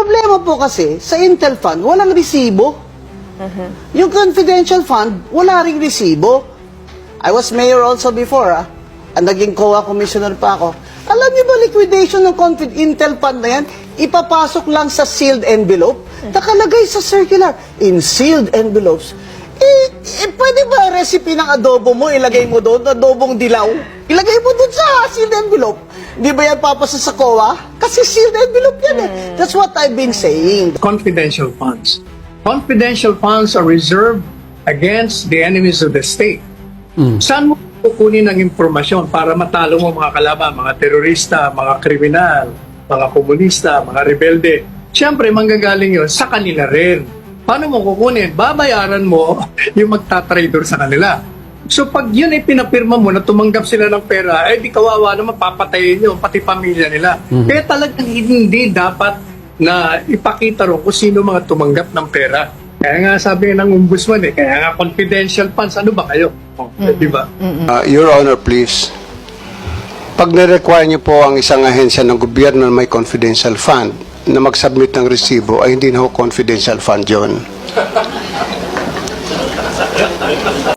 problema po kasi, sa Intel Fund, walang resibo. Yung confidential fund, wala ring resibo. I was mayor also before, naging COA commissioner pa ako. Alam niyo ba, liquidation ng Intel Fund na yan, ipapasok lang sa sealed envelope, nakalagay sa circular, in sealed envelopes. Pwede ba recipe ng adobo mo, ilagay mo doon, adobong dilaw? Ilagay mo doon sa sealed envelope. Di ba yan papasa sa COA? Kasi sealed envelope yan eh. That's what I've been saying. Confidential funds. Confidential funds are reserved against the enemies of the state. Saan mo kukunin ng impormasyon para matalo mo mga kalaban, mga terorista, mga kriminal, mga komunista, mga rebelde? Siyempre, manggagaling yun sa kanila rin. Paano mo kukunin? Babayaran mo yung magtatrader sa kanila. So pag yun ay pinapirma mo na tumanggap sila ng pera, di kawawa naman, papatayin nyo, pati pamilya nila. Kaya talagang hindi dapat na ipakita rin kung sino mga tumanggap ng pera. Kaya nga sabi ng ombudsman kaya nga confidential funds, ano ba kayo? Di ba? Your Honor, please. Pag na-require niyo po ang isang ahensya ng gobyerno na may confidential fund na mag-submit ng resibo, ay hindi na ho confidential fund yun.